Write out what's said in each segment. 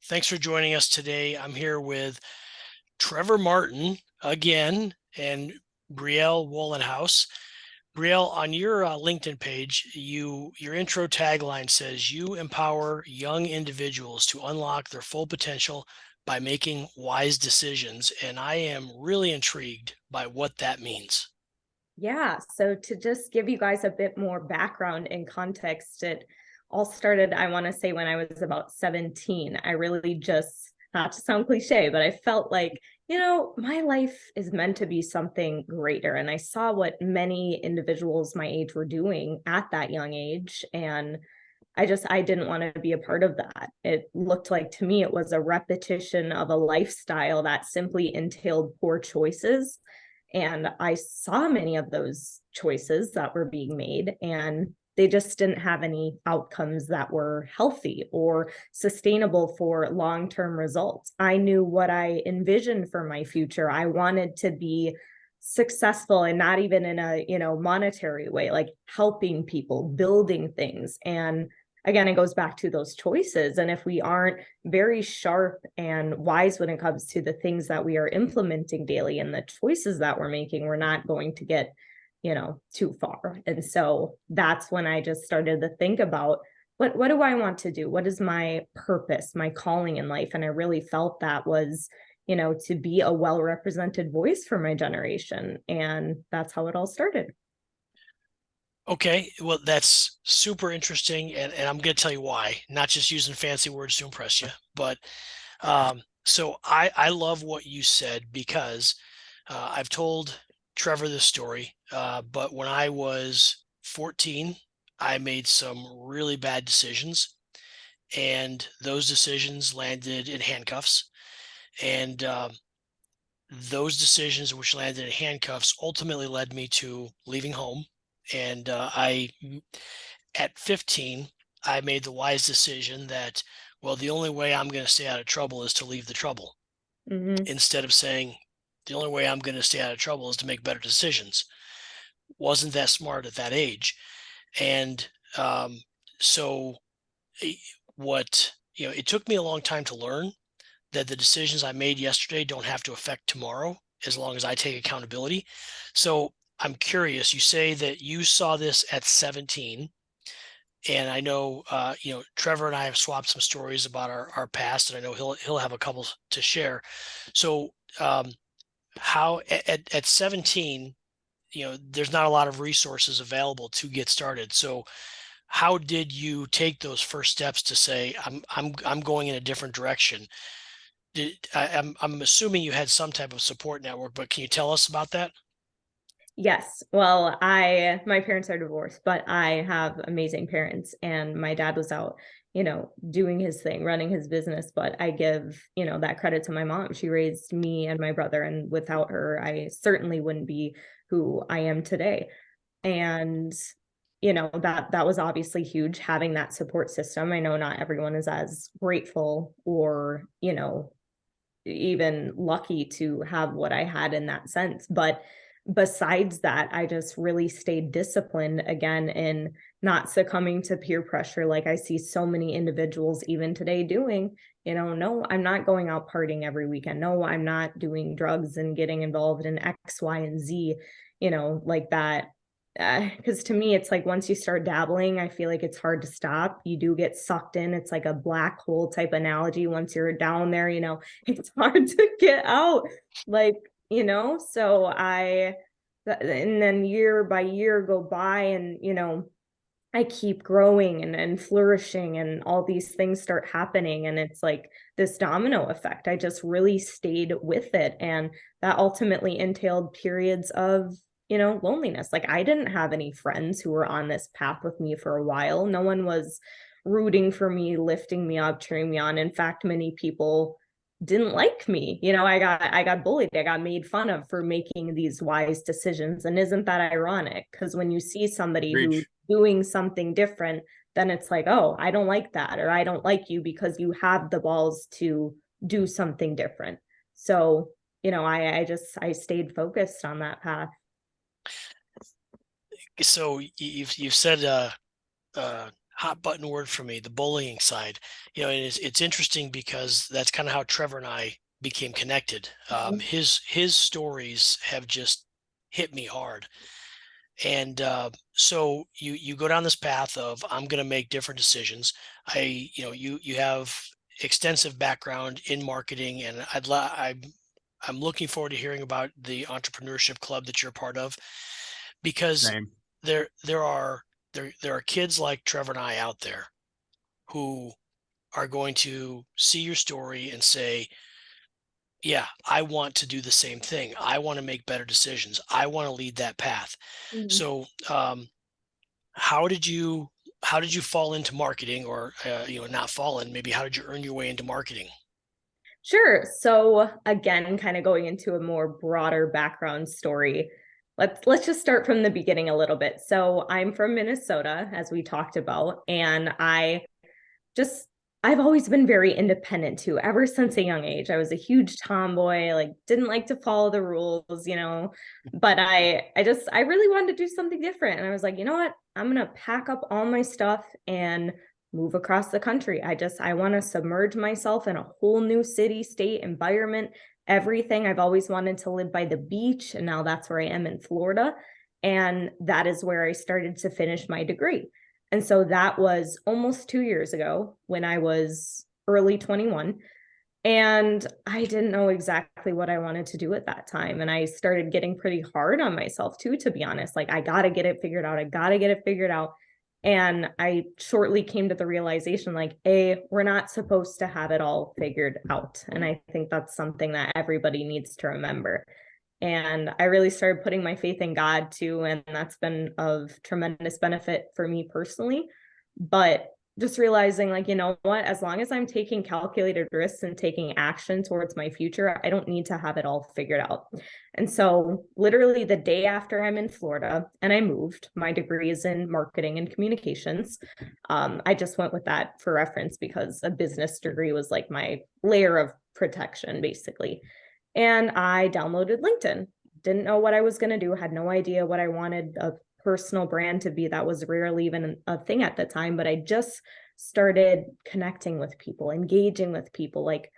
Thanks for joining us today. I'm here with Trevor Martin again and Brielle Wohlenhaus. Brielle, on your LinkedIn page, your intro tagline says you empower young individuals to unlock their full potential by making wise decisions. And I am really intrigued by what that means. Yeah. So to just give you guys a bit more background and context, it all started, I want to say, when I was about 17. I really just, not to sound cliche, but I felt like, my life is meant to be something greater. And I saw what many individuals my age were doing at that young age. And I didn't want to be a part of that. It looked like to me it was a repetition of a lifestyle that simply entailed poor choices. And I saw many of those choices that were being made, and they just didn't have any outcomes that were healthy or sustainable for long-term results. I knew what I envisioned for my future. I wanted to be successful, and not even in a monetary way, like helping people, building things. And again, it goes back to those choices. And if we aren't very sharp and wise when it comes to the things that we are implementing daily and the choices that we're making, we're not going to get too far. And so that's when I just started to think about what do I want to do? What is my purpose, my calling in life? And I really felt that was to be a well-represented voice for my generation. And that's how it all started. Okay, well, that's super interesting. And I'm going to tell you why, not just using fancy words to impress you, but so I love what you said because I've told Trevor this story, but when I was 14, I made some really bad decisions, and those decisions landed in handcuffs. And those decisions, which landed in handcuffs, ultimately led me to leaving home. And at 15, I made the wise decision that, well, the only way I'm going to stay out of trouble is to leave the trouble, Mm-hmm. instead of saying the only way I'm going to stay out of trouble is to make better decisions. Wasn't that smart at that age. And um, so eh, it took me a long time to learn that the decisions I made yesterday don't have to affect tomorrow as long as I take accountability. So I'm curious, you say that you saw this at 17. And I know, Trevor and I have swapped some stories about our past, and I know he'll have a couple to share. So, how at 17, there's not a lot of resources available to get started. So, how did you take those first steps to say, I'm going in a different direction? I'm assuming you had some type of support network, but can you tell us about that? Yes. Well, my parents are divorced, but I have amazing parents, and my dad was out, doing his thing, running his business. But I give, that credit to my mom. She raised me and my brother, and without her, I certainly wouldn't be who I am today. And that was obviously huge, having that support system. I know not everyone is as grateful or, even lucky to have what I had in that sense. But besides that, I just really stayed disciplined again in not succumbing to peer pressure like I see so many individuals even today doing. No, I'm not going out partying every weekend. No, I'm not doing drugs and getting involved in X, Y, and Z, like that. Because to me, it's like once you start dabbling, I feel like it's hard to stop. You do get sucked in. It's like a black hole type analogy. Once you're down there, it's hard to get out. Like, so and then year by year go by, and, I keep growing and flourishing, and all these things start happening. And it's like this domino effect. I just really stayed with it. And that ultimately entailed periods of, loneliness. Like I didn't have any friends who were on this path with me for a while. No one was rooting for me, lifting me up, cheering me on. In fact, many people didn't like me. I got bullied. I got made fun of for making these wise decisions. And isn't that ironic? Because when you see somebody who's Reach. doing something different, then it's like, oh, I don't like that, or I don't like you because you have the balls to do something different. So, I stayed focused on that path. So you've said hot button word for me, the bullying side. And it's interesting because that's kind of how Trevor and I became connected. Mhm. His stories have just hit me hard. And so you go down this path of, I'm going to make different decisions. You have extensive background in marketing, and I'm looking forward to hearing about the entrepreneurship club that you're part of, because Same. there are kids like Trevor and I out there who are going to see your story and say, yeah, I want to do the same thing. I want to make better decisions. I want to lead that path. Mhm. So, how did you how did you fall into marketing, or not fall in, maybe how did you earn your way into marketing? Sure. So again, kind of going into a more broader background story. Let's just start from the beginning a little bit. So I'm from Minnesota, as we talked about, and just I've always been very independent too, ever since a young age. I was a huge tomboy, like didn't like to follow the rules, but I really wanted to do something different. And I was like, you know what? I'm gonna pack up all my stuff and move across the country. I want to submerge myself in a whole new city, state, environment, everything. I've always wanted to live by the beach, and now that's where I am in Florida. And that is where I started to finish my degree. And so that was almost 2 years ago when I was early 21. And I didn't know exactly what I wanted to do at that time. And I started getting pretty hard on myself too, to be honest. Like, I got to get it figured out. I got to get it figured out. And I shortly came to the realization, like, we're not supposed to have it all figured out. And I think that's something that everybody needs to remember. And I really started putting my faith in God too. And that's been of tremendous benefit for me personally. But just realizing, like, you know what, as long as I'm taking calculated risks and taking action towards my future, I don't need to have it all figured out. And so, literally, the day after I'm in Florida and I moved, my degree is in marketing and communications. I just went with that for reference because a business degree was like my layer of protection, basically. And I downloaded LinkedIn. Didn't know what I was going to do, had no idea what I wanted a personal brand to be. That was rarely even a thing at the time, but I just started connecting with people, engaging with people, like,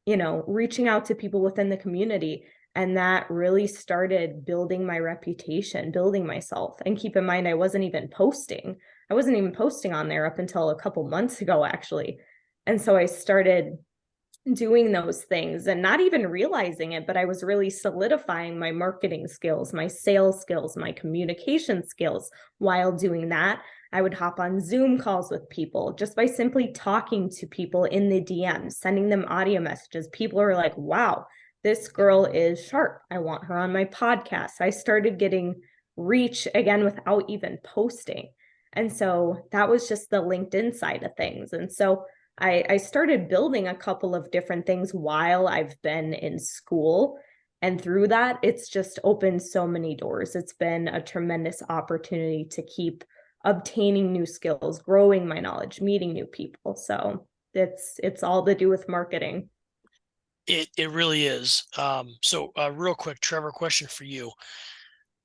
reaching out to people within the community. And that really started building my reputation, building myself. And keep in mind, I wasn't even posting. I wasn't even posting on there up until a couple months ago, actually. And so I started doing those things and not even realizing it, but I was really solidifying my marketing skills, my sales skills, my communication skills. While doing that, I would hop on Zoom calls with people just by simply talking to people in the DMs, sending them audio messages. People are like, wow, this girl is sharp. I want her on my podcast. I started getting reach again without even posting. And so that was just the LinkedIn side of things. And so I started building a couple of different things while I've been in school. And through that, it's just opened so many doors. It's been a tremendous opportunity to keep obtaining new skills, growing my knowledge, meeting new people. So it's all to do with marketing. It really is. So real quick, Trevor, question for you.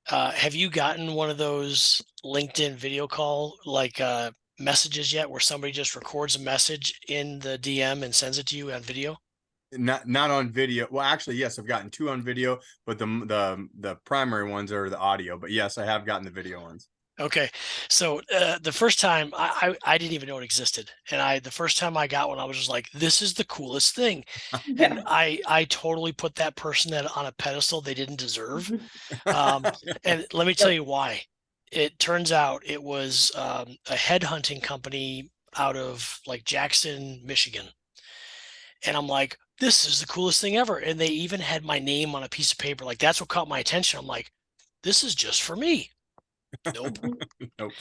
Have you gotten one of those LinkedIn video call messages yet, where somebody just records a message in the DM and sends it to you on video? Not on video. Well, actually, yes, I've gotten two on video, but the primary ones are the audio. But yes, I have gotten the video ones. Okay, so the first time I didn't even know it existed, and the first time I got one, I was just like, "This is the coolest thing," and Yeah. I totally put that person on a pedestal they didn't deserve. And let me tell Yep. you why. It turns out it was a headhunting company out of like Jackson, Michigan, and I'm like, "This is the coolest thing ever!" And they even had my name on a piece of paper. Like, that's what caught my attention. I'm like, "This is just for me." Nope. Nope.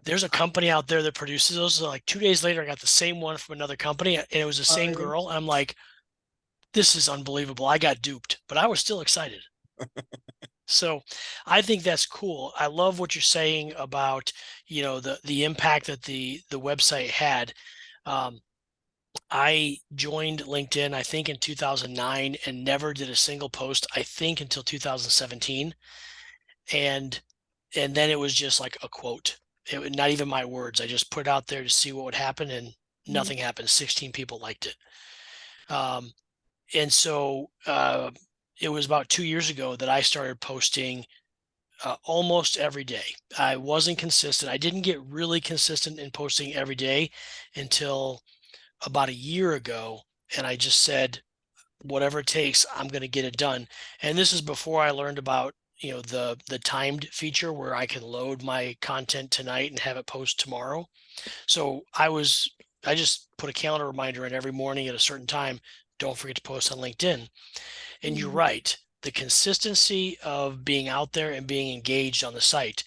There's a company out there that produces those. So like 2 days later, I got the same one from another company, and it was the same Um, girl. And I'm like, this is unbelievable. I got duped, but I was still excited. So I think that's cool. I love what you're saying about, the impact that the website had. Um, I joined LinkedIn, I think in 2009, and never did a single post, I think, until 2017. And then it was just like a quote. Not even my words. I just put it out there to see what would happen, and Mhm. nothing happened. 16 people liked it. And so it was about 2 years ago that I started posting almost every day. I wasn't consistent. I didn't get really consistent in posting every day until about a year ago. And I just said, whatever it takes, I'm going to get it done. And this is before I learned about, the timed feature where I can load my content tonight and have it post tomorrow. So I just put a calendar reminder in every morning at a certain time. Don't forget to post on LinkedIn. And you're Mhm. right. The consistency of being out there and being engaged on the site,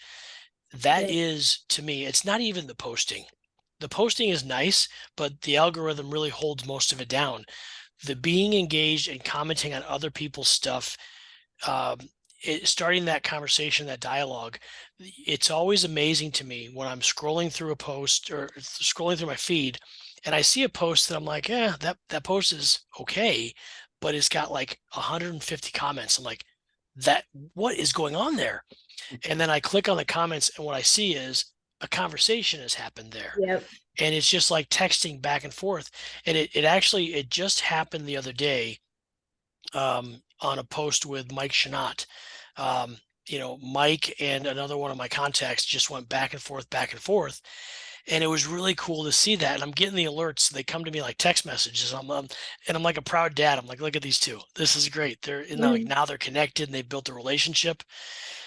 that Yeah. is, to me, it's not even the posting. The posting is nice, but the algorithm really holds most of it down. The being engaged and commenting on other people's stuff, um, starting that conversation, that dialogue, it's always amazing to me when I'm scrolling through a post or scrolling through my feed, and I see a post that I'm like, yeah, that post is okay, but it's got like 150 comments. I'm like, that what is going on there? And then I click on the comments, and what I see is a conversation has happened there, Yep. and it's just like texting back and forth. And it just happened the other day, on a post with Mike Shanat. Mike and another one of my contacts just went back and forth, and it was really cool to see that. And I'm getting the alerts; they come to me like text messages. And I'm like a proud dad. I'm like, look at these two. This is great. They're Mhm. now they're connected and they've built a relationship.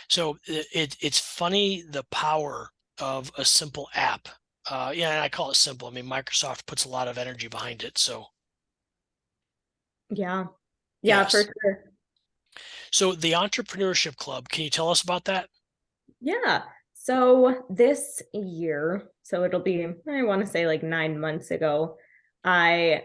So it's funny the power of a simple app. Yeah, and I call it simple. I mean, Microsoft puts a lot of energy behind it. So Yeah. Yeah, for yes. sure. So the Entrepreneurship Club, can you tell us about that? Yeah. So this year, so it'll be, I want to say like 9 months ago, I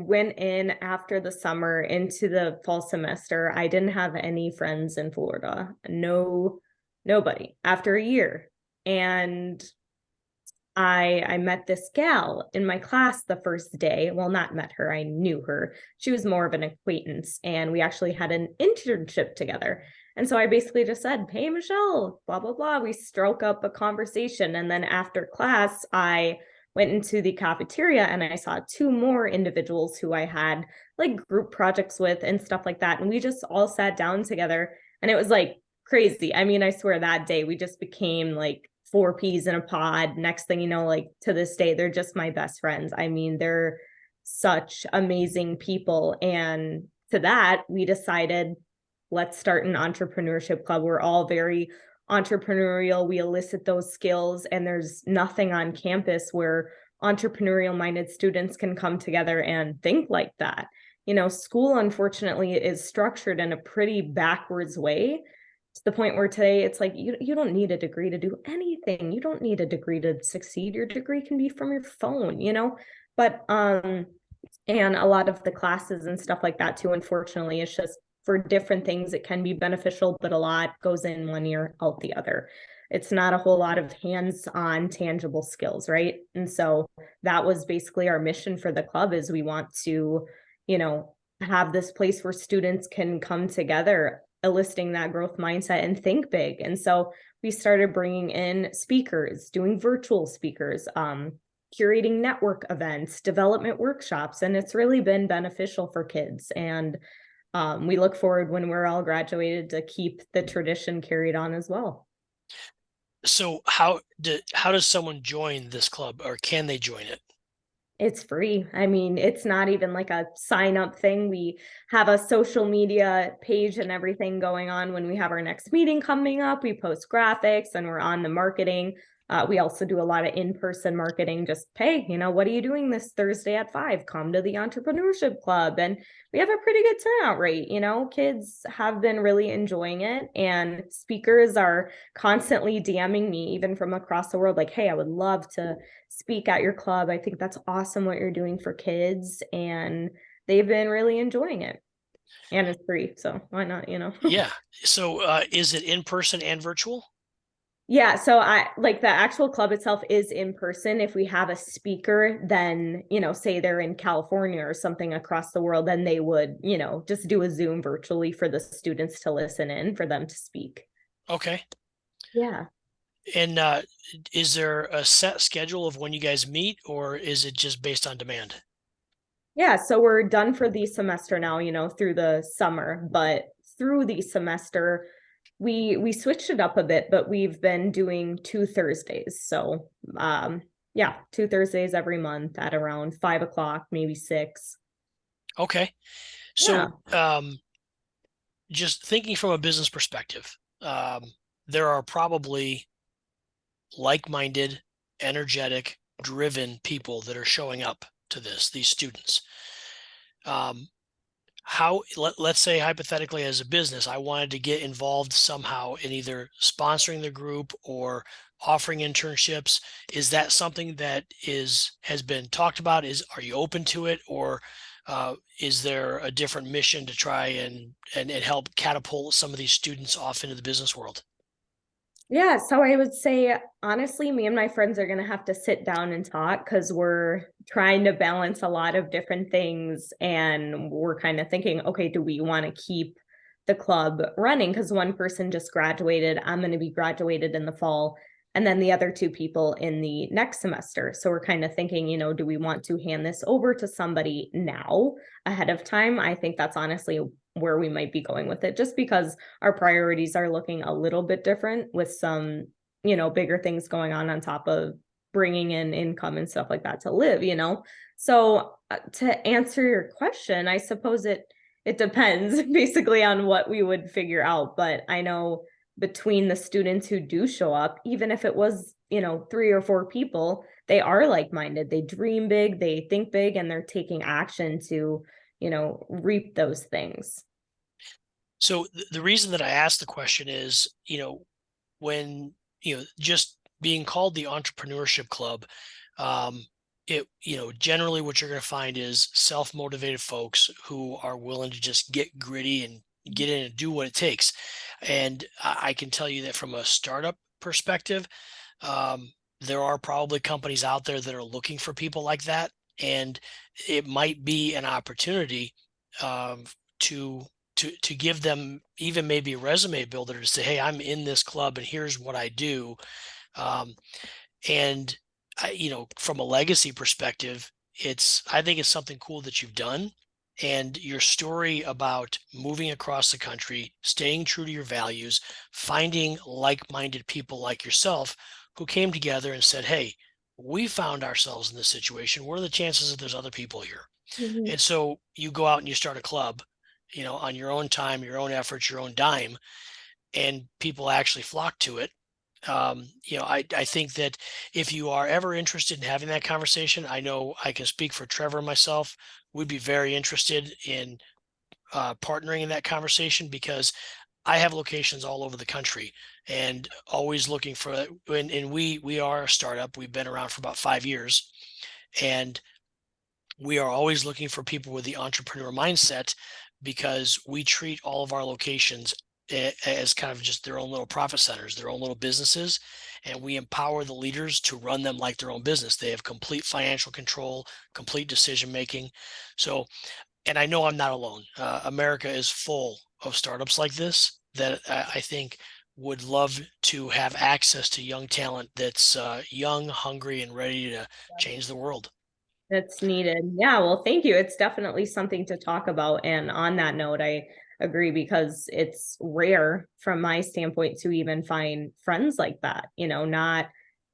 went in after the summer into the fall semester. I didn't have any friends in Florida. No, nobody after a year. And I met this gal in my class the first day. Well, not met her, I knew her. She was more of an acquaintance, and we actually had an internship together. And so I basically just said, "Hey, Michelle, blah, blah, blah." We stroke up a conversation. And then after class, I went into the cafeteria and I saw two more individuals who I had like group projects with and stuff like that. And we just all sat down together, and it was like crazy. I mean, I swear that day we just became like four peas in a pod. Next thing you know, like to this day, they're just my best friends. I mean, they're such amazing people. And to that, we decided, let's start an entrepreneurship club. We're all very entrepreneurial. We elicit those skills, and there's nothing on campus where entrepreneurial minded students can come together and think like that. School unfortunately is structured in a pretty backwards way, to the point where today it's like you don't need a degree to do anything. You don't need a degree to succeed. Your degree can be from your phone. But and a lot of the classes and stuff like that too, unfortunately, it's just for different things it can be beneficial, but a lot goes in one ear out the other. It's not a whole lot of hands-on tangible skills, right? And so that was basically our mission for the club, is we want to, you know, have this place where students can come together, eliciting that growth mindset and think big. And so we started bringing in speakers, doing virtual speakers, curating network events, development workshops, and it's really been beneficial for kids. And we look forward, when we're all graduated, to keep the tradition carried on as well. So how does someone join this club, or can they join it? It's free. I mean, it's not even like a sign up thing. We have a social media page and everything going on. When we have our next meeting coming up, we post graphics and we're on the marketing. We also do a lot of in-person marketing. Just, hey, what are you doing this Thursday at 5? Come to the Entrepreneurship Club. And we have a pretty good turnout rate. Kids have been really enjoying it. And speakers are constantly DMing me, even from across the world, like, hey, I would love to speak at your club. I think that's awesome what you're doing for kids. And they've been really enjoying it. And it's free. So why not? Yeah. So is it in person and virtual? Yeah. So I like the actual club itself is in person. If we have a speaker, then, say they're in California or something across the world, then they would, just do a Zoom virtually for the students to listen in, for them to speak. Okay. Yeah. And is there a set schedule of when you guys meet, or is it just based on demand? Yeah, so we're done for the semester now, through the summer, but through the semester, we switched it up a bit, but we've been doing 2 Thursdays. So yeah, 2 Thursdays every month at around 5 o'clock, maybe 6. Okay. Yeah. So just thinking from a business perspective, there are probably like-minded, energetic, driven people that are showing up to these students. Um, let's say hypothetically, as a business, I wanted to get involved somehow in either sponsoring the group or offering internships. Is that something that has been talked about? Are you open to it, or is there a different mission to try and help catapult some of these students off into the business world? Yeah, so I would say, honestly, me and my friends are going to have to sit down and talk because we're trying to balance a lot of different things. And we're kind of thinking, okay, do we want to keep the club running? Because one person just graduated. I'm going to be graduated in the fall. And then the other two people in the next semester. So we're kind of thinking, do we want to hand this over to somebody now ahead of time? I think that's honestly where we might be going with it, just because our priorities are looking a little bit different with some, bigger things going on top of bringing in income and stuff like that to live. So to answer your question, I suppose it depends basically on what we would figure out. But I know between the students who do show up, even if it was, 3 or 4 people, they are like-minded. They dream big, they think big, and they're taking action to, reap those things. So the reason that I asked the question is, when, just being called the Entrepreneurship Club, um, generally what you're going to find is self-motivated folks who are willing to just get gritty and get in and do what it takes. And I can tell you that from a startup perspective, there are probably companies out there that are looking for people like that, and it might be an opportunity um, to to give them even maybe a resume builder to say, hey, I'm in this club and here's what I do. Um, and from a legacy perspective, I think it's something cool that you've done. And your story about moving across the country, staying true to your values, finding like-minded people like yourself who came together and said, hey, we found ourselves in this situation. What are the chances that there's other people here? Mhm. And so you go out and you start a club, on your own time, your own efforts, your own dime, and people actually flock to it. I think that if you are ever interested in having that conversation, I know I can speak for Trevor and myself. We'd be very interested in partnering in that conversation, because I have locations all over the country and always looking for. And we are a startup. We've been around for about 5 years, and we are always looking for people with the entrepreneur mindset, because we treat all of our locations as kind of just their own little profit centers, their own little businesses, and we empower the leaders to run them like their own business. They have complete financial control, complete decision making. So, and I know I'm not alone. America is full of startups like this that I think would love to have access to young talent that's young, hungry, and ready to change the world. That's needed. Yeah, well, thank you. It's definitely something to talk about. And on that note, I agree because it's rare from my standpoint to even find friends like that. Not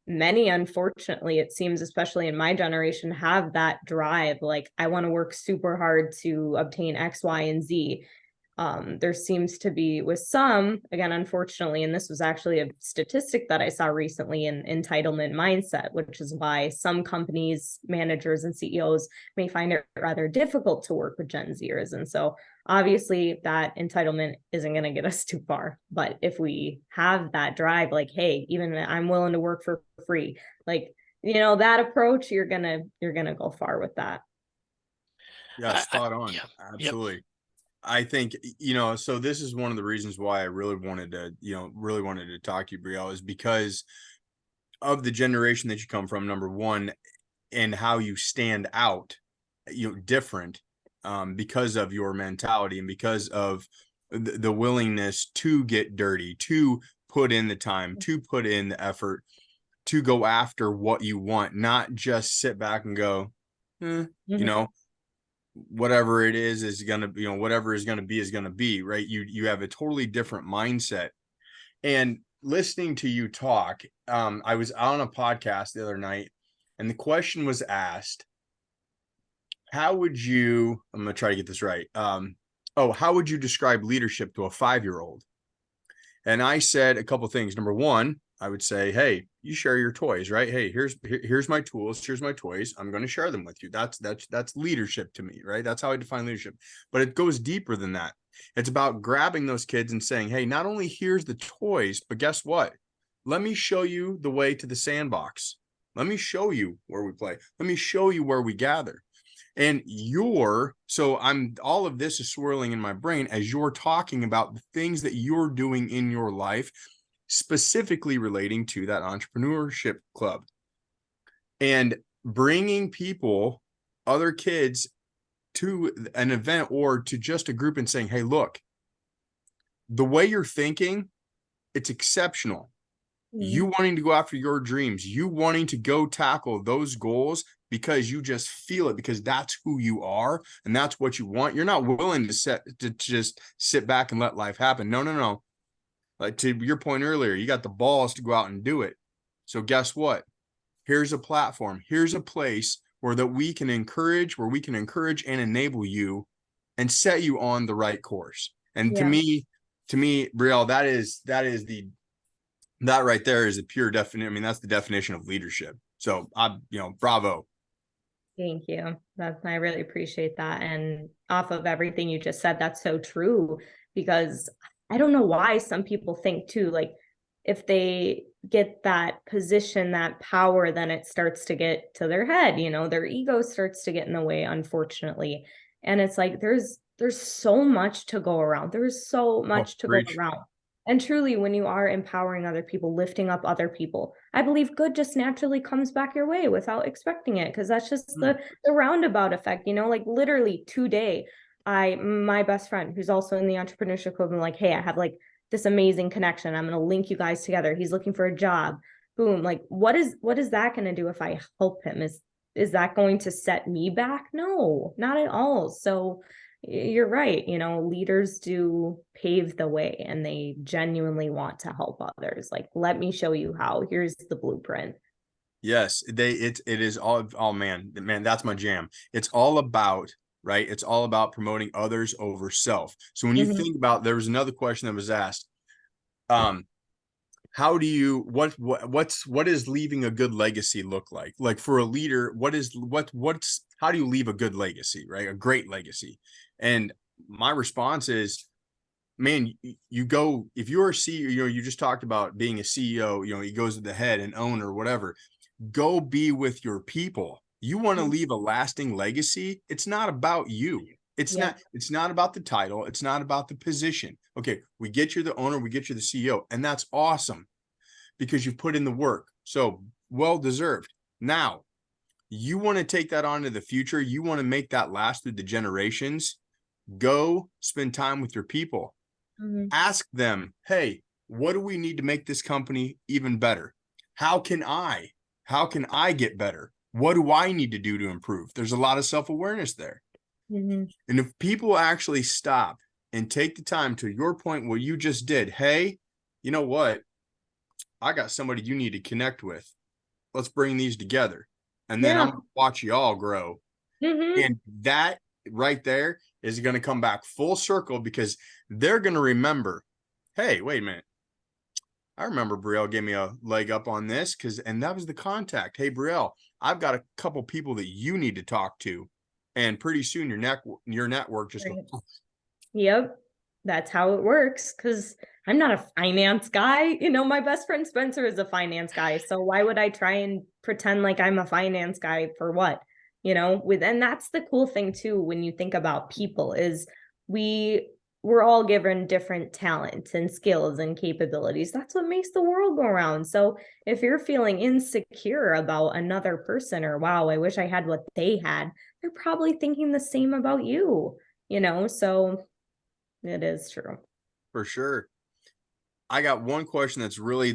many, unfortunately, it seems, especially in my generation, have that drive. Like, I want to work super hard to obtain X, Y, and Z. There seems to be with some, again, unfortunately, and this was actually a statistic that I saw recently, in entitlement mindset, which is why some companies, managers, and CEOs may find it rather difficult to work with Gen Zers. And so obviously that entitlement isn't going to get us too far. But if we have that drive, like, hey, even I'm willing to work for free, like, that approach, you're gonna go far with that. Yeah, spot on. Yeah. Yep. Absolutely. I think, so this is one of the reasons why I really wanted to talk to you, Brielle, is because of the generation that you come from, number one, and how you stand out, different, because of your mentality and because of the willingness to get dirty, to put in the time, to put in the effort, to go after what you want, not just sit back and go, you know, whatever it is gonna, you know, whatever is gonna be, right? You have a totally different mindset. And listening to you talk, I was on a podcast the other night, and the question was asked, how would you, I'm gonna try to get this right. How would you describe leadership to a 5-year-old? And I said a couple things. Number one, I would say, hey, you share your toys, right? Hey, here's my tools, here's my toys. I'm going to share them with you. That's leadership to me, right? That's how I define leadership. But it goes deeper than that. It's about grabbing those kids and saying, hey, not only here's the toys, but guess what? Let me show you the way to the sandbox. Let me show you where we play. Let me show you where we gather. And all of this is swirling in my brain as you're talking about the things that you're doing in your life, specifically relating to that entrepreneurship club, and bringing people, other kids, to an event or to just a group and saying, hey, look, the way you're thinking, it's exceptional. You wanting to go after your dreams, you wanting to go tackle those goals because you just feel it, because that's who you are and that's what you want. You're not willing to just sit back and let life happen. No. Like to your point earlier, you got the balls to go out and do it. So guess what? Here's a platform. Here's a place where we can encourage and enable you and set you on the right course. And to me, Brielle, that right there is a pure definition. I mean, that's the definition of leadership. So bravo. Thank you. I really appreciate that. And off of everything you just said, that's so true, because I don't know why some people think too, like if they get that position, that power, then it starts to get to their head, their ego starts to get in the way, unfortunately. And it's like, there's so much to go around. There's so much to go around. And truly, when you are empowering other people, lifting up other people, I believe good just naturally comes back your way without expecting it, because that's just the roundabout effect, like literally today, my best friend, who's also in the entrepreneurship club, I'm like, hey, I have like this amazing connection. I'm going to link you guys together. He's looking for a job. Boom. Like, what is that going to do if I help him? Is that going to set me back? No, not at all. So you're right. Leaders do pave the way and they genuinely want to help others. Like, let me show you how. Here's the blueprint. Yes, it is all, oh man, that's my jam. It's all about, right? It's all about promoting others over self. So when you think about, there was another question that was asked. How do you, what does leaving a good legacy look like? Like for a leader, how do you leave a good legacy, right? A great legacy. And my response is, man, if you're a CEO, you just talked about being a CEO, he goes to the head and owner, whatever, go be with your people. You want to leave a lasting legacy. It's not about you. It's not about the title. It's not about the position. Okay. We get you the owner, we get you the CEO, and that's awesome because you've put in the work. So well deserved. Now you want to take that on to the future. You want to make that last through the generations. Go spend time with your people. Ask them, hey, what do we need to make this company even better? How can I get better? What do I need to do to improve? There's a lot of self-awareness there. And if people actually stop and take the time, to your point, what you just did, hey, you know what? I got somebody you need to connect with. Let's bring these together. And then I'm going to watch you all grow. And that right there is going to come back full circle, because they're going to remember, hey, wait a minute. I remember Brielle gave me a leg up on this, and that was the contact. Hey, Brielle, I've got a couple people that you need to talk to. And pretty soon your network just goes. Yep. That's how it works. Because I'm not a finance guy. My best friend Spencer is a finance guy. So why would I try and pretend like I'm a finance guy for what? And that's the cool thing too, when you think about people, is we're all given different talents and skills and capabilities. That's what makes the world go round. So if you're feeling insecure about another person, or wow, I wish I had what they had, they're probably thinking the same about you, so it is true. For sure. I got one question that's really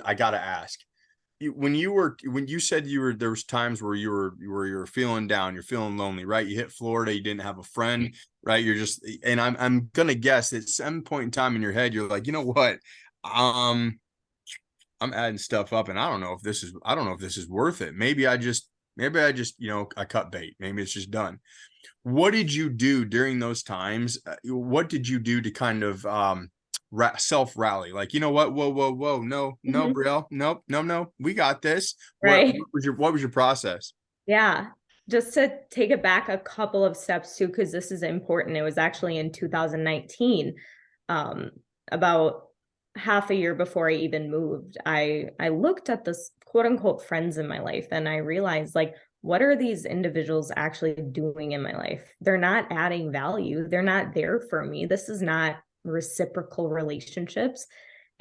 I gotta ask. When you said there was times where you were feeling down, you're feeling lonely, right? You hit Florida, you didn't have a friend, right? You're just, and I'm gonna guess at some point in time in your head, you're like, you know what? Um, I'm adding stuff up, and I don't know if this is worth it. Maybe I just, I cut bait. Maybe it's just done. What did you do during those times? What did you do to kind of self rally? Like, you know what? Whoa, no, Mhm. Brielle, nope, no, we got this. Right. What was your process? Yeah. Just to take it back a couple of steps too, because this is important. It was actually in 2019, um, about half a year before I even moved. I looked at this quote unquote friends in my life, and I realized, like, what are these individuals actually doing in my life? They're not adding value. They're not there for me. This is not reciprocal relationships.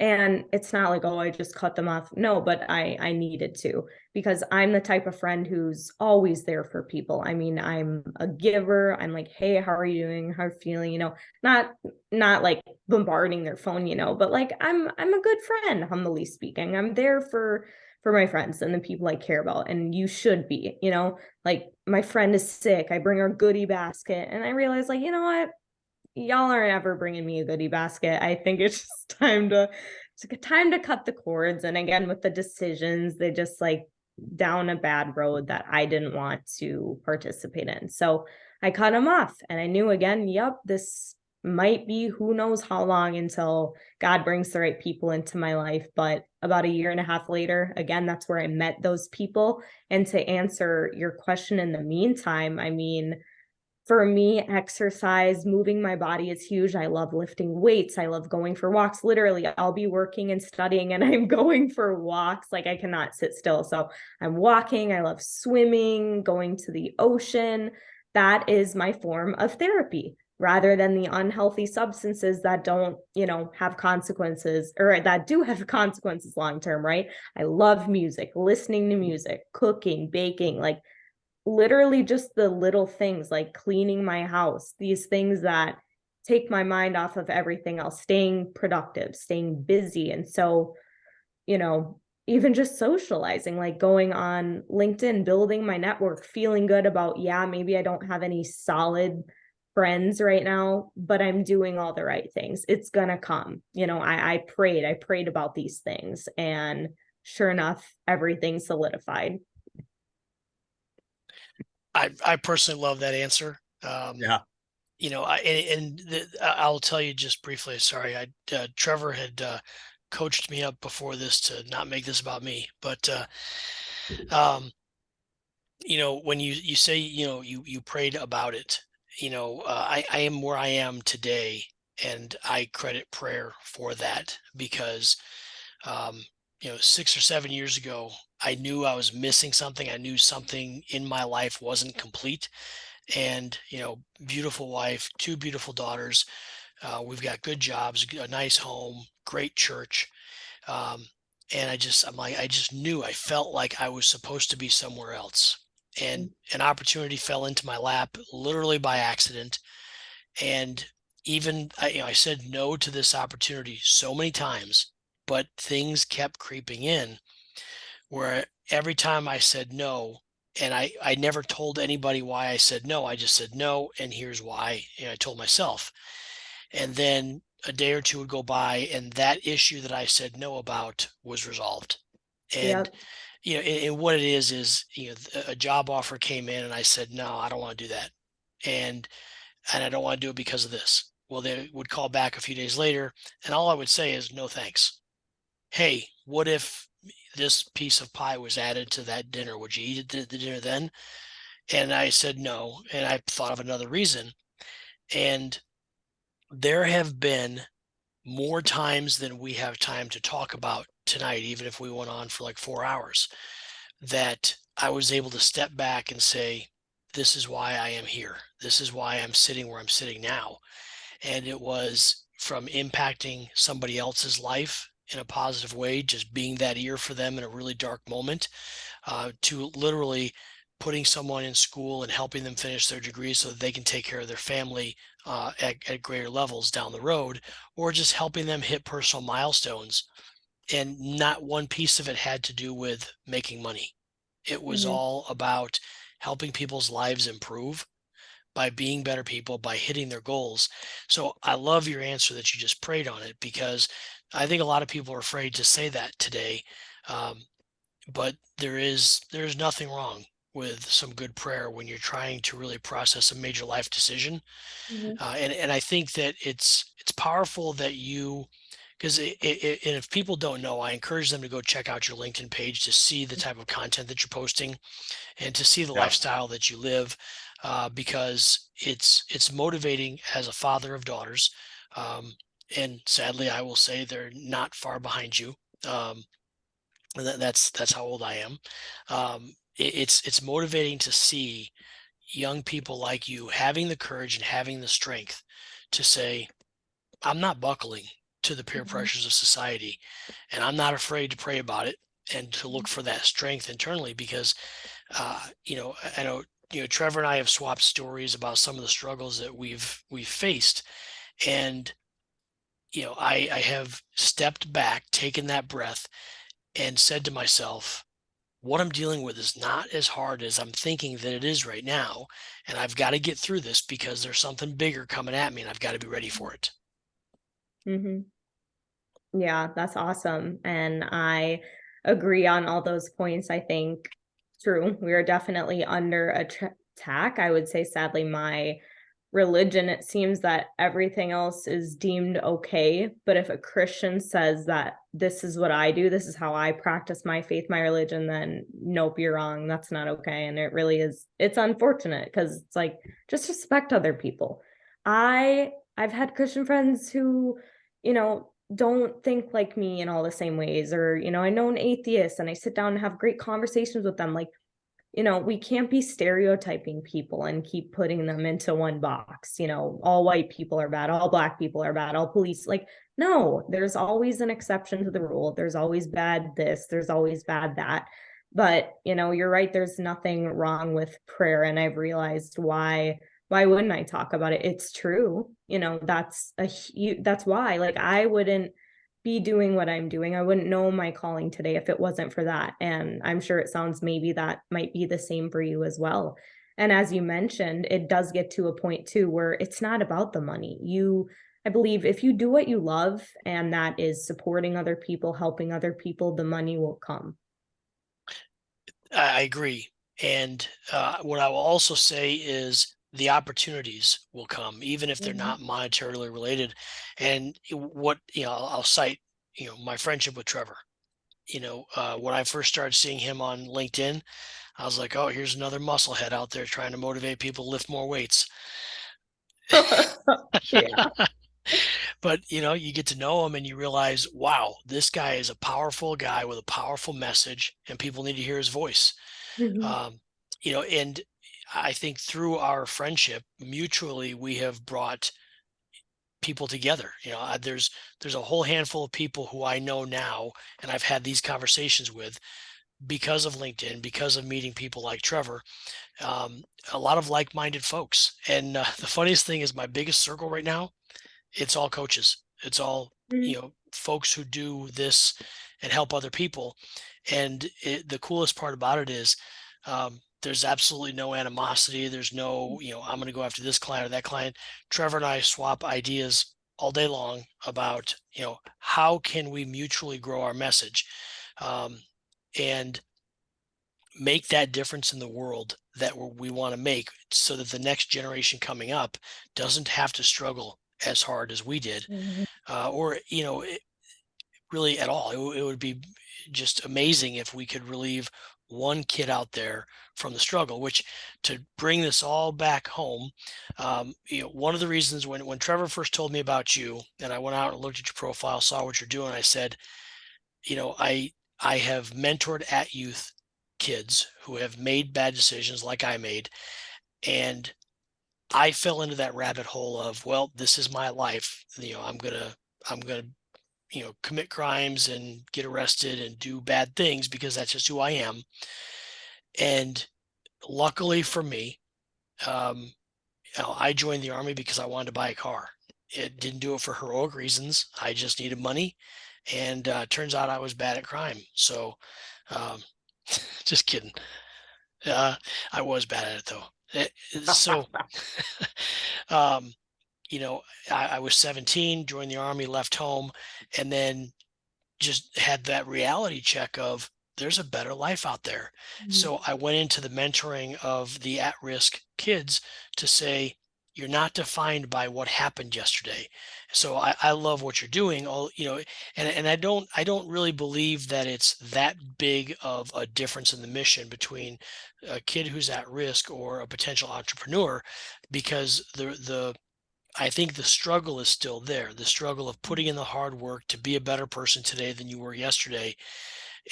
And it's not like, oh, I just cut them off. No, but I needed to, because I'm the type of friend who's always there for people. I mean, I'm a giver. I'm like, hey, how are you doing? How are you feeling? Not like bombarding their phone, but like I'm a good friend, humbly speaking. I'm there for my friends and the people I care about. And you should be, like my friend is sick. I bring her a goodie basket. And I realize, like, you know what? Y'all aren't ever bringing me a goodie basket. I think it's just time to cut the cords. And again, with the decisions, they just like down a bad road that I didn't want to participate in. So I cut them off, and I knew, again, yep, this might be who knows how long until God brings the right people into my life. But about a year and a half later, again, that's where I met those people. And to answer your question in the meantime, I mean, for me, exercise, moving my body is huge. I love lifting weights. I love going for walks. Literally, I'll be working and studying and I'm going for walks. Like, I cannot sit still. So I'm walking. I love swimming, going to the ocean. That is my form of therapy, rather than the unhealthy substances that don't, have consequences, or that do have consequences long term, right? I love music, listening to music, cooking, baking, like literally just the little things like cleaning my house, these things that take my mind off of everything else, staying productive, staying busy. And so, even just socializing, like going on LinkedIn, building my network, feeling good about, yeah, maybe I don't have any solid friends right now, but I'm doing all the right things. It's gonna come. I prayed about these things, and sure enough, everything solidified. I personally love that answer. Yeah. I'll tell you just briefly. Sorry, Trevor had coached me up before this to not make this about me, but um, when you say, you prayed about it, I am where I am today, and I credit prayer for that, because 6 or 7 years ago, I knew I was missing something. I knew something in my life wasn't complete. And, beautiful wife, two beautiful daughters. We've got good jobs, a nice home, great church. Um, and I just knew, I felt like I was supposed to be somewhere else. And an opportunity fell into my lap literally by accident. And even I said no to this opportunity so many times, but things kept creeping in, where every time I said no, and I never told anybody why I said no. I just said no, and here's why. I told myself. And then a day or two would go by, and that issue that I said no about was resolved. And Yep. and what it is, a job offer came in, and I said no, I don't want to do that, and I don't want to do it because of this. Well, they would call back a few days later, and all I would say is no thanks. Hey, what if this piece of pie was added to that dinner? Would you eat the dinner then? And I said no, and I thought of another reason. And there have been more times than we have time to talk about tonight, even if we went on for like 4 hours, that I was able to step back and say, this is why I am here. This is why I'm sitting where I'm sitting now. And it was from impacting somebody else's life in a positive way, just being that ear for them in a really dark moment, to literally putting someone in school and helping them finish their degree so that they can take care of their family at greater levels down the road, or just helping them hit personal milestones. And not one piece of it had to do with making money. It was Mhm. all about helping people's lives improve by being better people, by hitting their goals. So I love your answer that you just prayed on it, because I think a lot of people are afraid to say that today. Um, but there's nothing wrong with some good prayer when you're trying to really process a major life decision. Mhm. And I think that it's powerful that you, because and if people don't know, I encourage them to go check out your LinkedIn page to see the type of content that you're posting and to see the Yeah. lifestyle that you live, because it's motivating as a father of daughters. Um, and sadly, I will say they're not far behind you. And that's how old I am. It's motivating to see young people like you having the courage and having the strength to say, I'm not buckling to the peer Mhm. pressures of society, and I'm not afraid to pray about it and to look for that strength internally. Because I know, Trevor and I have swapped stories about some of the struggles that we've faced, and I have stepped back, taken that breath, and said to myself, what I'm dealing with is not as hard as I'm thinking that it is right now, and I've got to get through this because there's something bigger coming at me, and I've got to be ready for it. Mhm. Yeah, that's awesome. And I agree on all those points. I think true. We are definitely under attack. I would say, sadly, my religion, it seems that everything else is deemed okay. But if a Christian says that this is what I do, this is how I practice my faith, my religion, then nope, you're wrong. That's not okay. And it really is, it's unfortunate because it's like, just respect other people. I've had Christian friends who, don't think like me in all the same ways. Or, I know an atheist and I sit down and have great conversations with them. Like, we can't be stereotyping people and keep putting them into one box. All white people are bad, all black people are bad, all police. Like, no, there's always an exception to the rule. There's always bad this, there's always bad that. But, you're right, there's nothing wrong with prayer. And I've realized why wouldn't I talk about it? It's true. That's why. Like, I wouldn't be doing what I'm doing. I wouldn't know my calling today if it wasn't for that. And I'm sure it sounds maybe that might be the same for you as well. And as you mentioned, it does get to a point too where it's not about the money. I believe if you do what you love and that is supporting other people, helping other people, the money will come. I agree. And what I will also say is the opportunities will come, even if they're Mhm. not monetarily related. And I'll cite, my friendship with Trevor. When I first started seeing him on LinkedIn, I was like, oh, here's another musclehead out there trying to motivate people to lift more weights. Yeah. But you get to know him and you realize, wow, this guy is a powerful guy with a powerful message, and people need to hear his voice. Mhm. um, and I think through our friendship, mutually, we have brought people together. There's a whole handful of people who I know now, and I've had these conversations with because of LinkedIn, because of meeting people like Trevor. A lot of like-minded folks, and the funniest thing is my biggest circle right now. It's all coaches. It's all Mhm. folks who do this and help other people. And the coolest part about it is, there's absolutely no animosity. There's no, I'm going to go after this client or that client. Trevor and I swap ideas all day long about, how can we mutually grow our message, um, and make that difference in the world that we want to make, so that the next generation coming up doesn't have to struggle as hard as we did, Mhm. or really at all. It would be just amazing if we could relieve one kid out there from the struggle. Which, to bring this all back home, one of the reasons when Trevor first told me about you, and I went out and looked at your profile, saw what you're doing, I said, I have mentored at youth kids who have made bad decisions like I made, and I fell into that rabbit hole of, well, this is my life. I'm gonna commit crimes and get arrested and do bad things because that's just who I am. And luckily for me, I joined the Army because I wanted to buy a car. It didn't do it for heroic reasons. I just needed money, and turns out I was bad at crime. So, um, just kidding. Uh, I was bad at it though. So, um, I was 17, joined the Army, left home, and then just had that reality check of there's a better life out there. So I went into the mentoring of the at-risk kids to say, you're not defined by what happened yesterday. So I love what you're doing. And I don't really believe that it's that big of a difference in the mission between a kid who's at risk or a potential entrepreneur, because the I think the struggle is still there. The struggle of putting in the hard work to be a better person today than you were yesterday.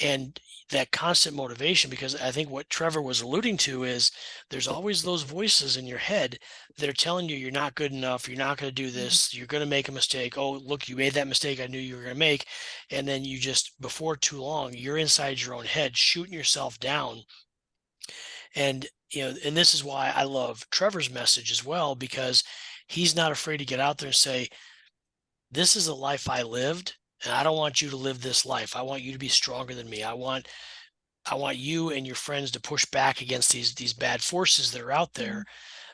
And that constant motivation, because I think what Trevor was alluding to is there's always those voices in your head that are telling you you're not good enough, you're not going to do this, you're going to make a mistake. Oh, look, you made that mistake I knew you were going to make. And then you just, before too long, you're inside your own head shooting yourself down. And and this is why I love Trevor's message as well, because he's not afraid to get out there and say, this is a life I lived, and I don't want you to live this life. I want you to be stronger than me. I want you and your friends to push back against these bad forces that are out there,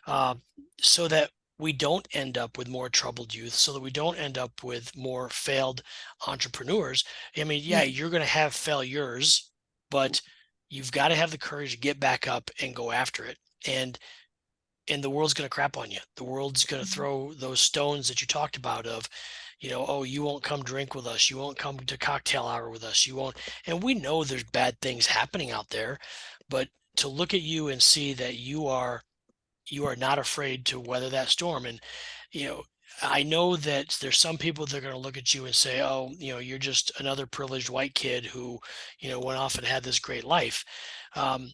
uh, so that we don't end up with more troubled youth, so that we don't end up with more failed entrepreneurs. I mean, yeah, you're going to have failures, but you've got to have the courage to get back up and go after it. And the world's going to crap on you. The world's going to throw those stones that you talked about of, oh, you won't come drink with us. You won't come to cocktail hour with us. You won't. And we know there's bad things happening out there, but to look at you and see that you are not afraid to weather that storm. And, I know that there's some people that are going to look at you and say, oh, you're just another privileged white kid who, went off and had this great life. Um,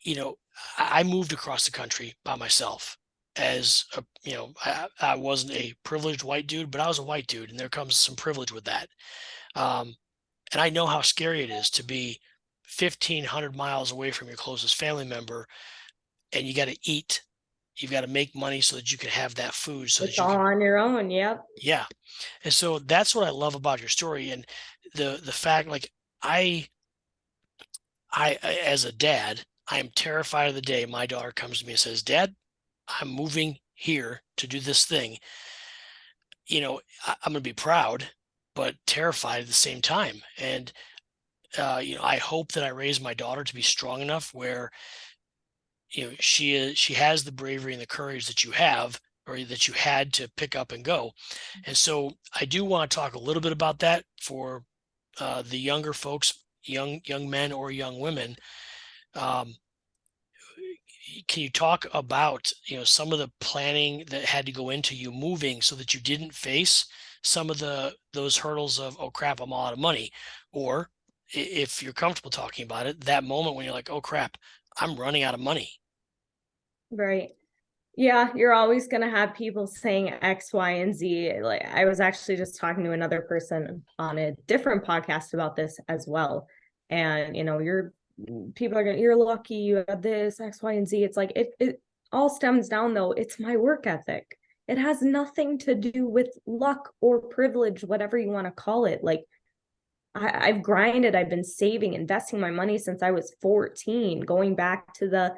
you know, I moved across the country by myself as I wasn't a privileged white dude, but I was a white dude, and there comes some privilege with that. Um, and I know how scary it is to be 1,500 miles away from your closest family member, and you got to eat. You've got to make money so that you can have that food, so It's that you all can, on your own. Yep. yeah. And so that's what I love about your story, and the fact, like, I as a dad, I am terrified of the day my daughter comes to me and says, Dad, I'm moving here to do this thing. I'm going to be proud, but terrified at the same time. And, I hope that I raise my daughter to be strong enough where, she has the bravery and the courage that you have, or that you had to pick up and go. And so I do want to talk a little bit about that for the younger folks, young men or young women. Um, can you talk about some of the planning that had to go into you moving so that you didn't face some of those hurdles of, oh crap, I'm all out of money? Or if you're comfortable talking about it, that moment when you're like, oh crap, I'm running out of money. Right. Yeah, you're always going to have people saying X, Y, and Z. Like, I was actually just talking to another person on a different podcast about this as well. And, you're lucky you had this X, Y, and Z. It's like, it all stems down though. It's my work ethic. It has nothing to do with luck or privilege, whatever you want to call it. Like, I've grinded, I've been saving, investing my money since I was 14, going back to the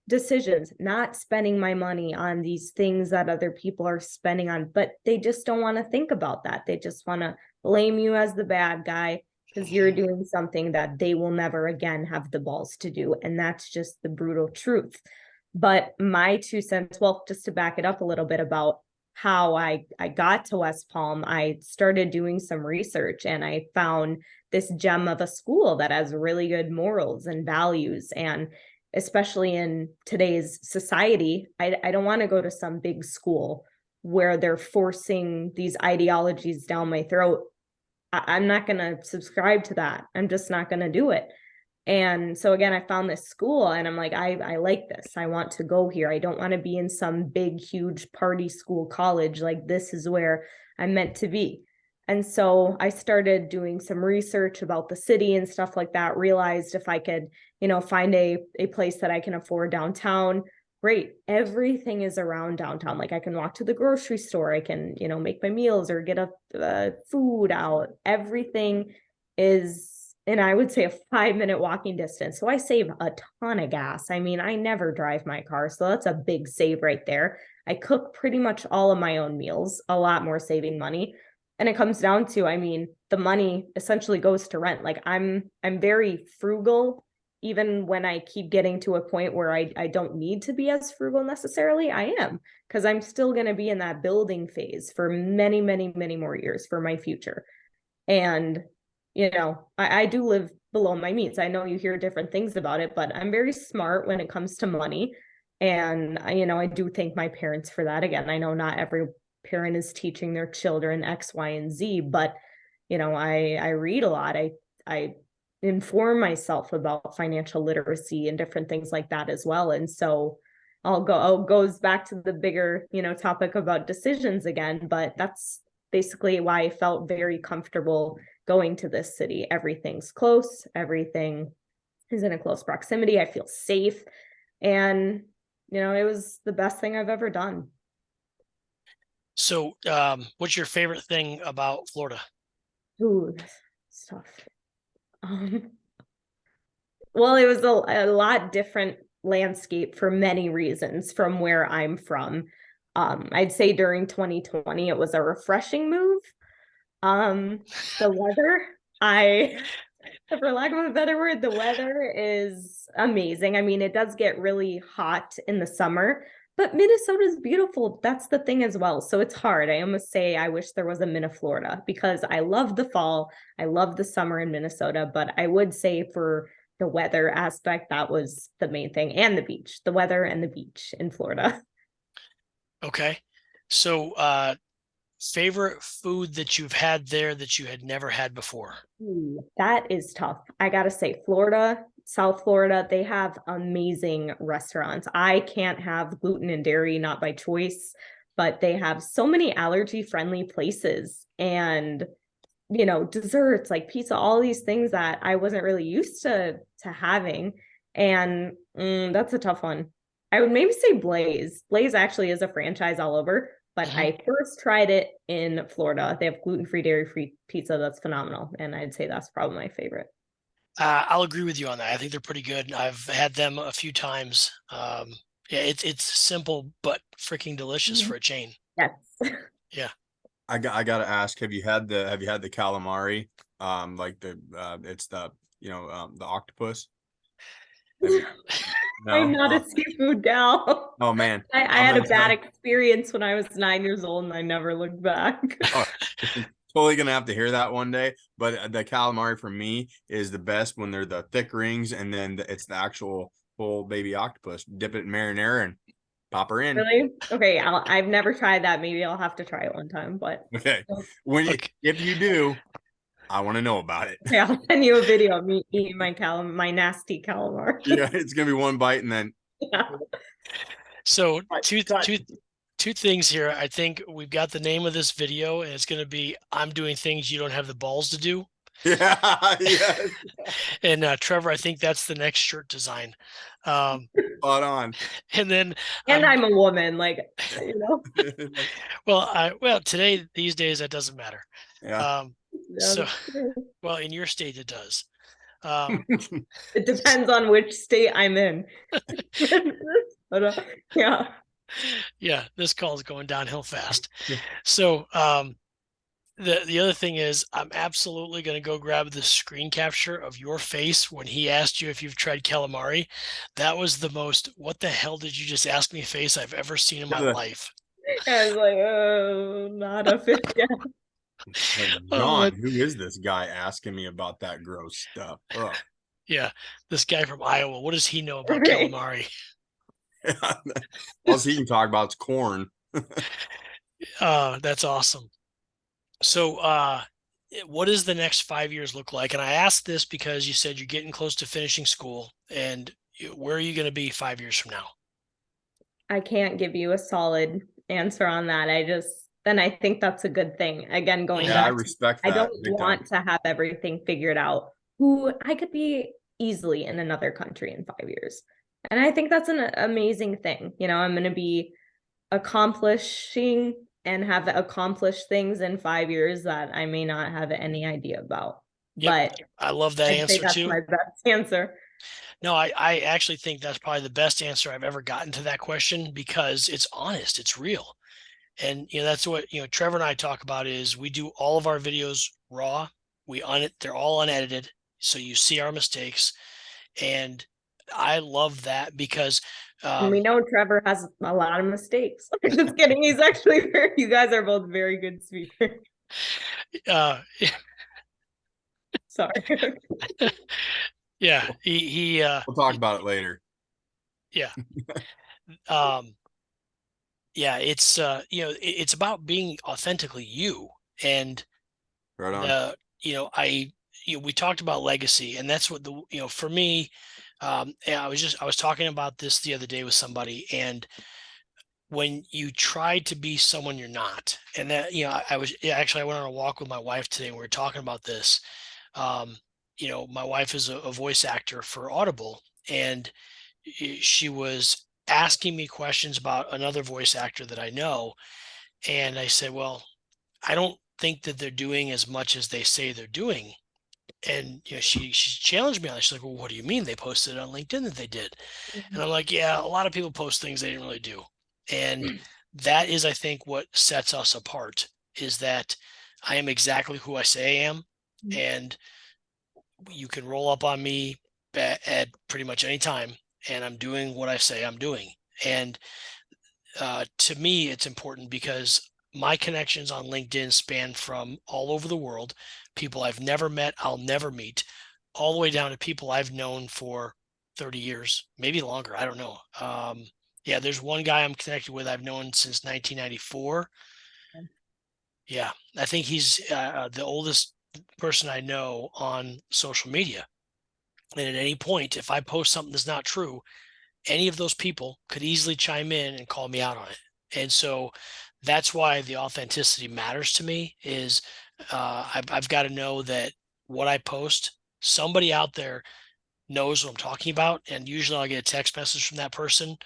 decisions, not spending my money on these things that other people are spending on, but they just don't want to think about that. They just want to blame you as the bad guy because you're doing something that they will never again have the balls to do. And that's just the brutal truth. But my 2 cents, well, just to back it up a little bit about how I got to West Palm, I started doing some research and I found this gem of a school that has really good morals and values. And especially in today's society, I don't want to go to some big school where they're forcing these ideologies down my throat. I'm not going to subscribe to that. I'm just not going to do it. And so again, I found this school and I'm like, I like this. I want to go here. I don't want to be in some big, huge party school college. Like, this is where I'm meant to be. And so I started doing some research about the city and stuff like that, realized if I could, find a place that I can afford downtown, great. Everything is around downtown. Like I can walk to the grocery store, I can, make my meals or get a food out. Everything is, and I would say a 5-minute walking distance. So I save a ton of gas. I mean, I never drive my car, so that's a big save right there. I cook pretty much all of my own meals, a lot more saving money. And it comes down to, I mean, the money essentially goes to rent. Like I'm very frugal, even when I keep getting to a point where I don't need to be as frugal necessarily. I am, because I'm still going to be in that building phase for many, many, many more years for my future. And, I do live below my means. I know you hear different things about it, but I'm very smart when it comes to money. And, I do thank my parents for that. Again, I know not every parent is teaching their children X, Y, and Z, but I read a lot. I inform myself about financial literacy and different things like that as well. And so goes back to the bigger, topic about decisions again, but that's basically why I felt very comfortable going to this city. Everything's close, everything is in a close proximity. I feel safe. And, it was the best thing I've ever done. So, what's your favorite thing about Florida? Ooh, stuff. Well, it was a lot different landscape for many reasons from where I'm from. I'd say during 2020, it was a refreshing move. The weather, for lack of a better word, the weather is amazing. I mean, it does get really hot in the summer, but Minnesota is beautiful. That's the thing as well. So it's hard. I almost say I wish there was a Minnesota, Florida, because I love the fall. I love the summer in Minnesota, but I would say for the weather aspect, that was the main thing, and the beach, the weather and the beach in Florida. Okay. So, favorite food that you've had there that you had never had before? Ooh, that is tough. I gotta say, Florida, South Florida, they have amazing restaurants. I can't have gluten and dairy, not by choice, but they have so many allergy-friendly places and, desserts like pizza, all these things that I wasn't really used to having. And that's a tough one. I would maybe say Blaze. Blaze actually is a franchise all over, but I first tried it in Florida. They have gluten-free, dairy-free pizza that's phenomenal, and I'd say that's probably my favorite. I'll agree with you on that. I think they're pretty good. I've had them a few times. Yeah, it's simple but freaking delicious for a chain. Yes. Yeah. I gotta ask, have you had the calamari? Like it's the the octopus. No? I'm not a seafood gal. Oh man, I had a bad experience when I was 9 years old and I never looked back. Oh, totally gonna have to hear that one day. But the calamari for me is the best when they're the thick rings, and then it's the actual full baby octopus. Dip it in marinara and pop her in. Really? Okay, I've never tried that. Maybe I'll have to try it one time. But Okay, if you do, I want to know about it. yeah, I'll send you a video of me eating my nasty calamari. Yeah, it's gonna be one bite and then. Yeah. So two things here. I think we've got the name of this video, and it's going to be "I'm doing things you don't have the balls to do." Yeah, yeah. And Trevor, I think that's the next shirt design. Spot on. And then, I'm a woman, like well, today, these days, that doesn't matter. Yeah. So, well, in your state, it does. It depends on which state I'm in. But, yeah. Yeah, this call is going downhill fast. So, the other thing is, I'm absolutely going to go grab the screen capture of your face when he asked you if you've tried calamari. That was the most "what the hell did you just ask me" face I've ever seen in my life. I was like, oh, not a fish yet. John, who is this guy asking me about that gross stuff? Ugh. Yeah, this guy from Iowa. What does he know about calamari? All he can talk about is corn. That's awesome. So, what does the next 5 years look like? And I asked this because you said you're getting close to finishing school, and where are you going to be 5 years from now? I can't give you a solid answer on that. then I think that's a good thing. Again, going Yeah, I back to, respect I that don't big time. want to have everything figured out. Who I could be easily in another country in 5 years. And I think that's an amazing thing. You know, I'm going to be accomplishing and have accomplished things in 5 years that I may not have any idea about. Yep. But I love that I'd say answer that's too. my best answer. No, I actually think that's probably the best answer I've ever gotten to that question, because it's honest, it's real. And that's what Trevor and I talk about, is we do all of our videos raw. They're all unedited, so you see our mistakes. And I love that because And we know Trevor has a lot of mistakes. Just kidding. He's actually you guys are both very good speakers. uh Sorry. yeah, he We'll talk about it later. yeah. um yeah, it's about being authentically you. And Right on. the we talked about legacy, and that's what for me, and I was talking about this the other day with somebody. And when you try to be someone you're not, and that I was, yeah, actually I went on a walk with my wife today and we were talking about this. um my wife is a voice actor for Audible, and she was asking me questions about another voice actor that I know. And I said, well, I don't think that they're doing as much as they say they're doing. And she challenged me on it. She's like, well, what do you mean? They posted it on LinkedIn that they did. And I'm like, yeah, a lot of people post things they didn't really do. And that is, I think, what sets us apart, is that I am exactly who I say I am. And you can roll up on me at pretty much any time, and I'm doing what I say I'm doing. And to me, it's important because my connections on LinkedIn span from all over the world, people I've never met, I'll never meet, all the way down to people I've known for 30 years, maybe longer. I don't know. Yeah, there's one guy I'm connected with I've known since 1994. Yeah, I think he's the oldest person I know on social media. And at any point, if I post something that's not true, any of those people could easily chime in and call me out on it. And so that's why the authenticity matters to me, is I've got to know that what I post, somebody out there knows what I'm talking about. And usually I'll get a text message from that person,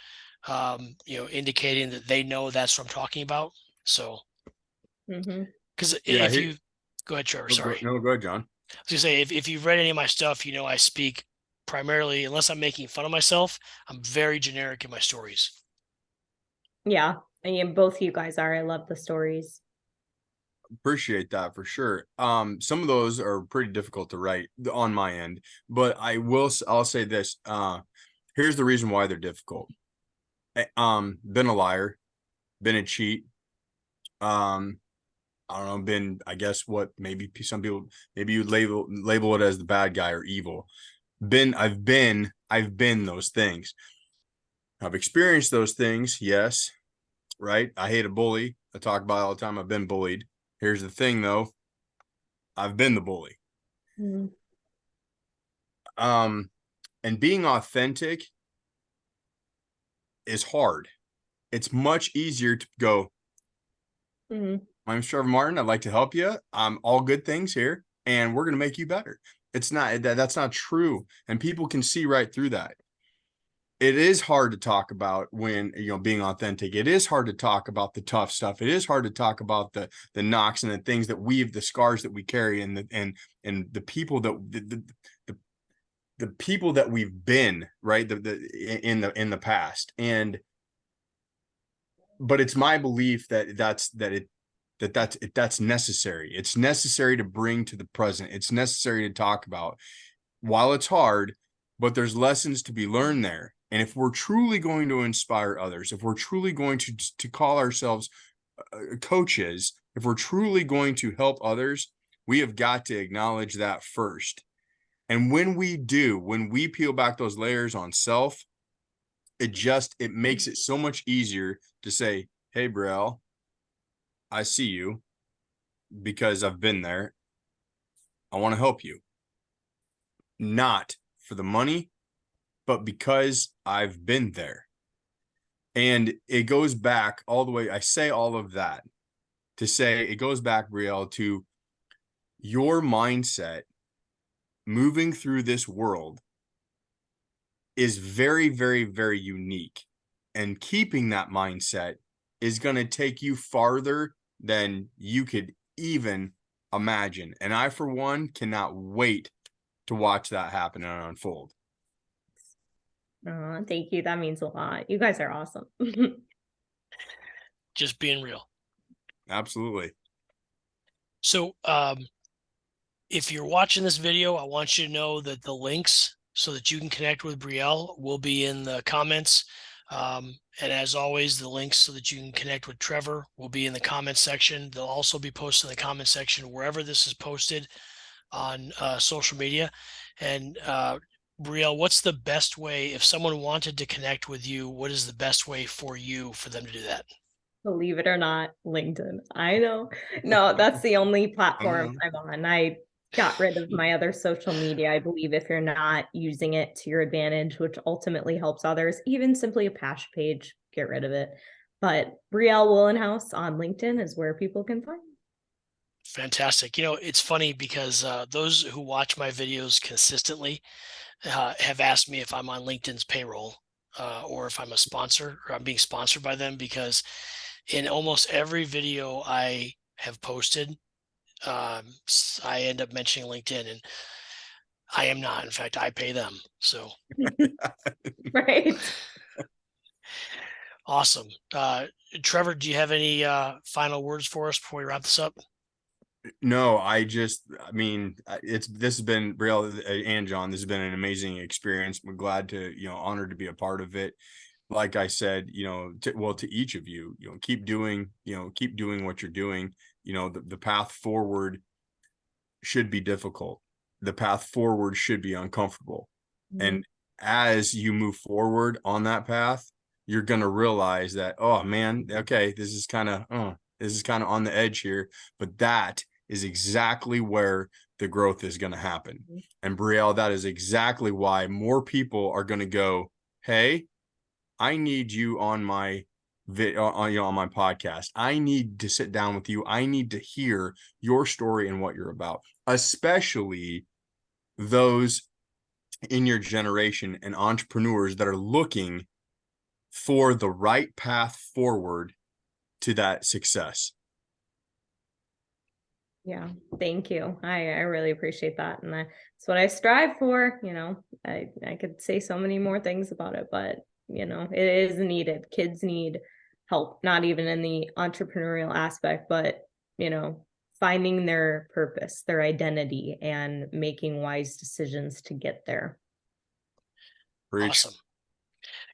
indicating that they know that's what I'm talking about. So, because Yeah, if you go ahead, Trevor, sorry. no, go ahead, John. I was gonna say, if you've read any of my stuff, I speak primarily, unless I'm making fun of myself, I'm very generic in my stories. Yeah. And both you guys are. I love the stories. Appreciate that for sure. Some of those are pretty difficult to write on my end, but I'll say this. Here's the reason why they're difficult. Been a liar, been a cheat. I don't know, been, I guess, what maybe some people, maybe you label it as the bad guy or evil. I've been those things. I've experienced those things, yes, right? I hate a bully. I talk about it all the time. I've been bullied. Here's the thing, though. I've been the bully. And being authentic is hard. It's much easier to go, my name's Trevor Martin. I'd like to help you. All good things here, and we're going to make you better. It's not that's not true. And people can see right through that. It is hard to talk about when, being authentic. It is hard to talk about the tough stuff. It is hard to talk about the knocks and the things that the scars that we carry, and the people that the people that we've been, right, in the past. But it's my belief that's necessary. It's necessary to bring to the present. It's necessary to talk about, while it's hard, but there's lessons to be learned there. And if we're truly going to inspire others, if we're truly going to call ourselves coaches, if we're truly going to help others, we have got to acknowledge that first. And when we peel back those layers on self, it makes it so much easier to say, hey, Brielle, I see you because I've been there. I want to help you. Not for the money, but because I've been there. And it goes back all the way. I say all of that to say, it goes back, Brielle, to your mindset moving through this world is very, very, very unique. And keeping that mindset is going to take you farther than you could even imagine. And I, for one, cannot wait to watch that happen and unfold. Thank you. That means a lot. You guys are awesome. Just being real. Absolutely. So if you're watching this video, I want you to know that the links so that you can connect with Brielle will be in the comments. And as always, the links so that you can connect with Trevor will be in the comment section. They'll also be posted in the comment section wherever this is posted on social media. And Brielle, what's the best way, if someone wanted to connect with you, what is the best way for you for them to do that? Believe it or not, LinkedIn. I know. No, that's the only platform I'm on. I got rid of my other social media. I believe if you're not using it to your advantage, which ultimately helps others, even simply a passion page, get rid of it. But Brielle Wohlenhaus on LinkedIn is where people can find me. Fantastic. You know, it's funny because those who watch my videos consistently have asked me if I'm on LinkedIn's payroll or if I'm a sponsor or I'm being sponsored by them, because in almost every video I have posted, I end up mentioning LinkedIn, and I am not. In fact, I pay them. So Right. awesome. Trevor, do you have any final words for us before we wrap this up? No, I mean, this has been, Brielle and John, this has been an amazing experience. We're glad to, honored to be a part of it. Like I said, to each of you, keep doing what you're doing. The path forward should be difficult. The path forward should be uncomfortable. And as you move forward on that path, you're going to realize that, oh man, okay, this is kind of on the edge here, but that is exactly where the growth is going to happen. And Brielle, that is exactly why more people are going to go, hey, I need you on my on my podcast. I need to sit down with you. I need to hear your story and what you're about, especially those in your generation and entrepreneurs that are looking for the right path forward to that success. Yeah, thank you. I really appreciate that. And that's what I strive for. I could say so many more things about it, but it is needed. Kids need help, not even in the entrepreneurial aspect, but finding their purpose, their identity, and making wise decisions to get there. Preach. Awesome.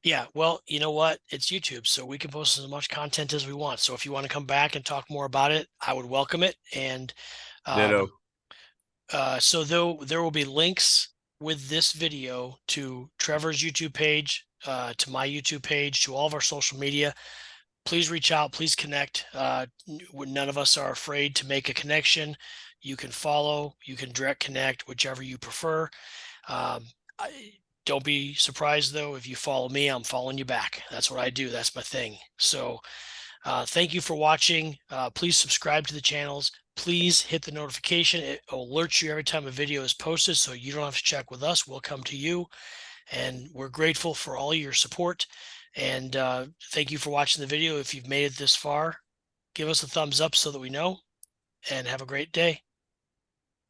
Yeah, well, you know what? It's YouTube, so we can post as much content as we want. So if you want to come back and talk more about it, I would welcome it. And so there will be links with this video to Trevor's YouTube page, to my YouTube page, to all of our social media. Please reach out. Please connect. None of us are afraid to make a connection. You can follow. You can direct connect, whichever you prefer. Don't be surprised, though, if you follow me, I'm following you back. That's what I do. That's my thing. So thank you for watching. Please subscribe to the channels. Please hit the notification. It alerts you every time a video is posted, so you don't have to check with us. We'll come to you. And we're grateful for all your support. And thank you for watching the video. If you've made it this far, give us a thumbs up so that we know. And have a great day.